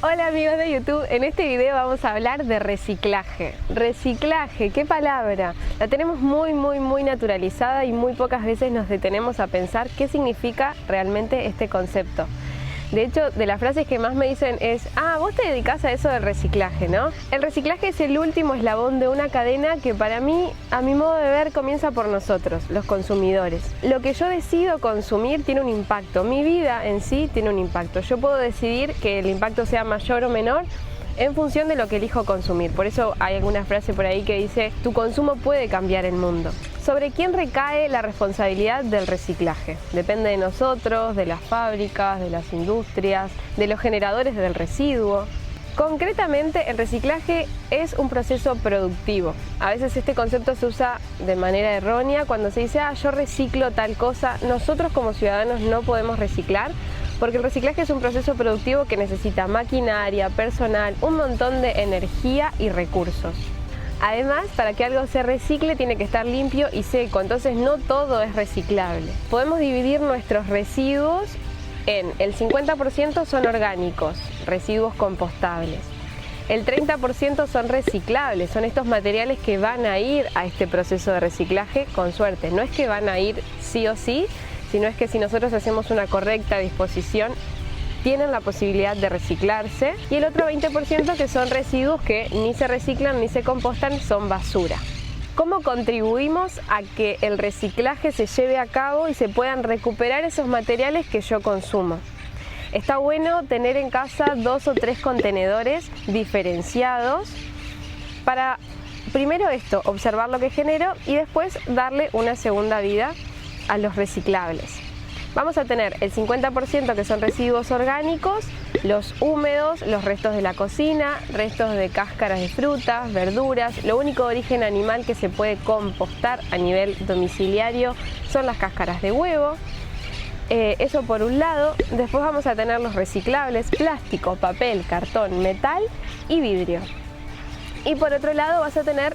Hola amigos de YouTube, en este video vamos a hablar de reciclaje. Reciclaje, qué palabra, la tenemos muy naturalizada y muy pocas veces nos detenemos a pensar qué significa realmente este concepto. De hecho, de las frases que más me dicen es: vos te dedicás a eso del reciclaje, ¿no? El reciclaje es el último eslabón de una cadena que para mí, a mi modo de ver, comienza por nosotros, los consumidores. Lo que yo decido consumir tiene un impacto, mi vida en sí tiene un impacto. Yo puedo decidir que el impacto sea mayor o menor en función de lo que elijo consumir. Por eso hay alguna frase por ahí que dice: tu consumo puede cambiar el mundo. ¿Sobre quién recae la responsabilidad del reciclaje? Depende de nosotros, de las fábricas, de las industrias, de los generadores del residuo. Concretamente, el reciclaje es un proceso productivo. A veces este concepto se usa de manera errónea cuando se dice: yo reciclo tal cosa. Nosotros como ciudadanos no podemos reciclar, porque el reciclaje es un proceso productivo que necesita maquinaria, personal, un montón de energía y recursos. Además, para que algo se recicle tiene que estar limpio y seco, entonces no todo es reciclable. Podemos dividir nuestros residuos en el 50% son orgánicos, residuos compostables. El 30% son reciclables, son estos materiales que van a ir a este proceso de reciclaje con suerte. No es que van a ir sí o sí, sino es que si nosotros hacemos una correcta disposición, tienen la posibilidad de reciclarse. Y el otro 20% que son residuos que ni se reciclan ni se compostan, son basura. ¿Cómo contribuimos a que el reciclaje se lleve a cabo y se puedan recuperar esos materiales que yo consumo? Está bueno tener en casa 2 o 3 contenedores diferenciados para, primero observar lo que genero y después darle una segunda vida a los reciclables. Vamos a tener el 50% que son residuos orgánicos, los húmedos, los restos de la cocina, restos de cáscaras de frutas, verduras. Lo único de origen animal que se puede compostar a nivel domiciliario son las cáscaras de huevo. Eso por un lado. Después vamos a tener los reciclables: plástico, papel, cartón, metal y vidrio. Y por otro lado vas a tener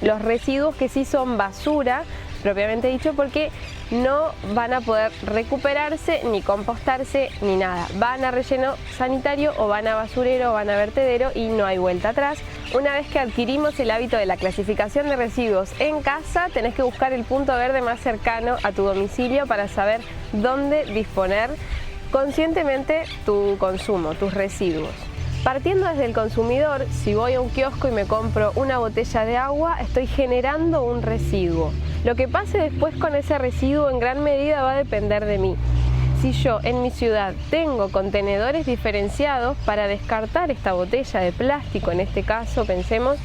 los residuos que sí son basura, propiamente dicho, porque no van a poder recuperarse, ni compostarse, ni nada. Van a relleno sanitario o van a basurero o van a vertedero y no hay vuelta atrás. Una vez que adquirimos el hábito de la clasificación de residuos en casa, tenés que buscar el punto verde más cercano a tu domicilio para saber dónde disponer conscientemente tu consumo, tus residuos. Partiendo desde el consumidor, si voy a un kiosco y me compro una botella de agua, estoy generando un residuo. Lo que pase después con ese residuo en gran medida va a depender de mí. Si yo en mi ciudad tengo contenedores diferenciados para descartar esta botella de plástico, en este caso, pensemos,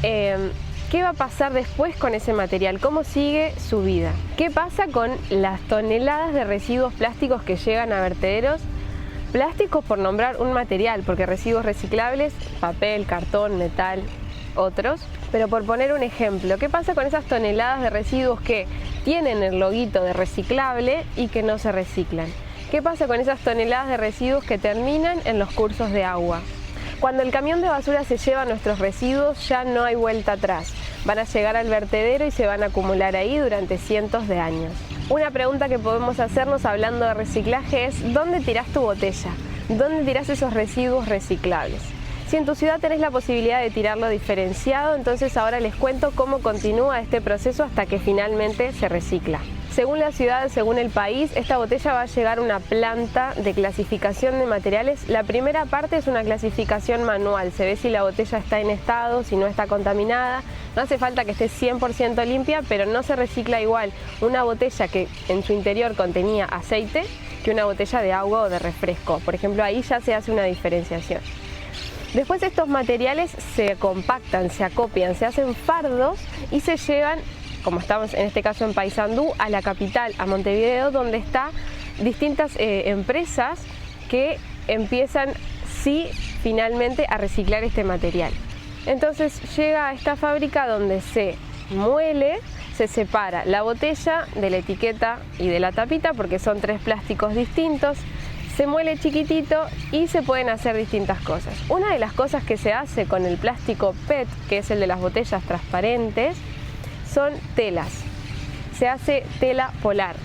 ¿qué va a pasar después con ese material? ¿Cómo sigue su vida? ¿Qué pasa con las toneladas de residuos plásticos que llegan a vertederos? Plásticos por nombrar un material, porque residuos reciclables, papel, cartón, metal, otros. Pero por poner un ejemplo, ¿qué pasa con esas toneladas de residuos que tienen el loguito de reciclable y que no se reciclan? ¿Qué pasa con esas toneladas de residuos que terminan en los cursos de agua? Cuando el camión de basura se lleva nuestros residuos, ya no hay vuelta atrás. Van a llegar al vertedero y se van a acumular ahí durante cientos de años. Una pregunta que podemos hacernos hablando de reciclaje es: ¿dónde tirás tu botella? ¿Dónde tirás esos residuos reciclables? Si en tu ciudad tenés la posibilidad de tirarlo diferenciado, entonces ahora les cuento cómo continúa este proceso hasta que finalmente se recicla. Según la ciudad, según el país, esta botella va a llegar a una planta de clasificación de materiales. La primera parte es una clasificación manual, se ve si la botella está en estado, si no está contaminada. No hace falta que esté 100% limpia, pero no se recicla igual una botella que en su interior contenía aceite que una botella de agua o de refresco. Por ejemplo, ahí ya se hace una diferenciación. Después estos materiales se compactan, se acopian, se hacen fardos y se llevan, como estamos en este caso en Paysandú, a la capital, a Montevideo, donde están distintas empresas que empiezan finalmente a reciclar este material. Entonces llega a esta fábrica donde se muele, se separa la botella de la etiqueta y de la tapita, porque son 3 plásticos distintos. Se muele chiquitito y se pueden hacer distintas cosas. Una de las cosas que se hace con el plástico PET, que es el de las botellas transparentes, son telas. Se hace tela polar.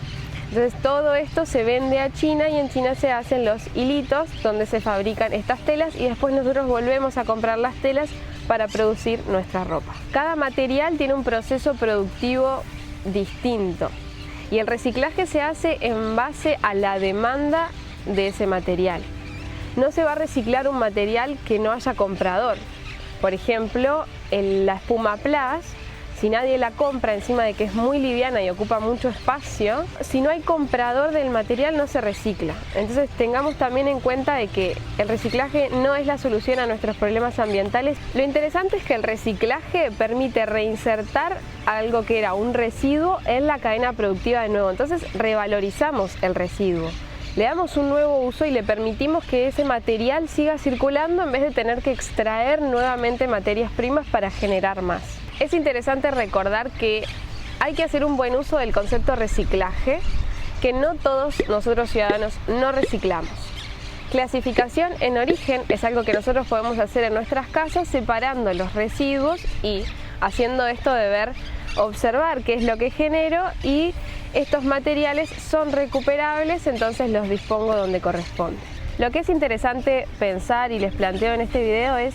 Entonces todo esto se vende a China y en China se hacen los hilitos donde se fabrican estas telas y después nosotros volvemos a comprar las telas para producir nuestra ropa. Cada material tiene un proceso productivo distinto y el reciclaje se hace en base a la demanda de ese material. No se va a reciclar un material que no haya comprador. Por ejemplo, la espuma Plus, si nadie la compra encima de que es muy liviana y ocupa mucho espacio, si no hay comprador del material no se recicla. Entonces tengamos también en cuenta de que el reciclaje no es la solución a nuestros problemas ambientales. Lo interesante es que el reciclaje permite reinsertar algo que era un residuo en la cadena productiva de nuevo. Entonces revalorizamos el residuo. Le damos un nuevo uso y le permitimos que ese material siga circulando en vez de tener que extraer nuevamente materias primas para generar más. Es interesante recordar que hay que hacer un buen uso del concepto reciclaje, que no todos nosotros ciudadanos no reciclamos. Clasificación en origen es algo que nosotros podemos hacer en nuestras casas separando los residuos y haciendo esto de observar qué es lo que genero y estos materiales son recuperables, entonces los dispongo donde corresponde. Lo que es interesante pensar y les planteo en este video es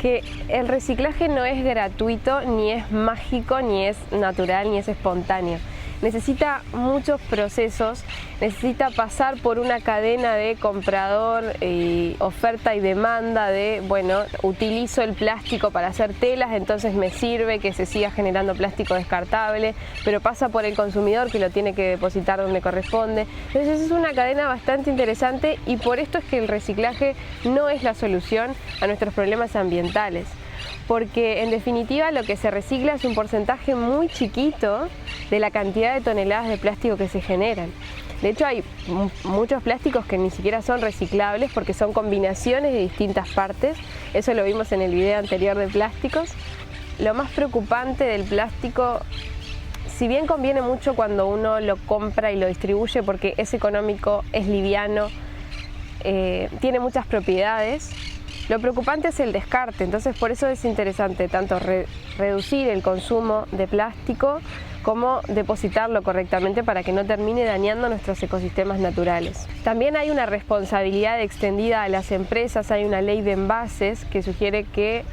que el reciclaje no es gratuito, ni es mágico, ni es natural, ni es espontáneo. Necesita muchos procesos, necesita pasar por una cadena de comprador, oferta y demanda de, bueno, utilizo el plástico para hacer telas, entonces me sirve que se siga generando plástico descartable, pero pasa por el consumidor que lo tiene que depositar donde corresponde. Entonces es una cadena bastante interesante y por esto es que el reciclaje no es la solución a nuestros problemas ambientales. Porque en definitiva lo que se recicla es un porcentaje muy chiquito de la cantidad de toneladas de plástico que se generan. De hecho hay muchos plásticos que ni siquiera son reciclables porque son combinaciones de distintas partes. Eso lo vimos en el video anterior de plásticos. Lo más preocupante del plástico, si bien conviene mucho cuando uno lo compra y lo distribuye porque es económico, es liviano, tiene muchas propiedades, lo preocupante es el descarte. Entonces por eso es interesante tanto reducir el consumo de plástico como depositarlo correctamente para que no termine dañando nuestros ecosistemas naturales. También hay una responsabilidad extendida a las empresas, hay una ley de envases que sugiere que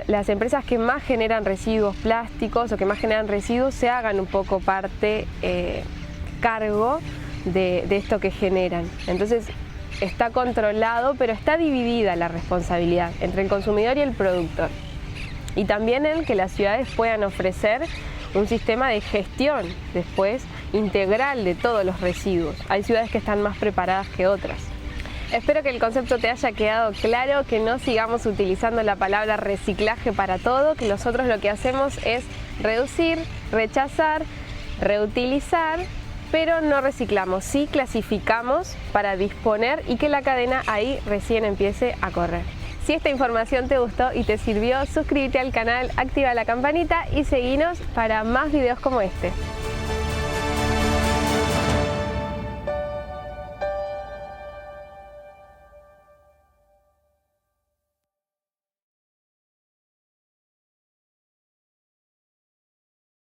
las empresas que más generan residuos plásticos o que más generan residuos se hagan un poco cargo de esto que generan. Entonces está controlado, pero está dividida la responsabilidad entre el consumidor y el productor. Y también en que las ciudades puedan ofrecer un sistema de gestión después integral de todos los residuos. Hay ciudades que están más preparadas que otras. Espero que el concepto te haya quedado claro, que no sigamos utilizando la palabra reciclaje para todo, que nosotros lo que hacemos es reducir, rechazar, reutilizar, pero no reciclamos, sí clasificamos para disponer y que la cadena ahí recién empiece a correr. Si esta información te gustó y te sirvió, suscríbete al canal, activa la campanita y seguinos para más videos como este.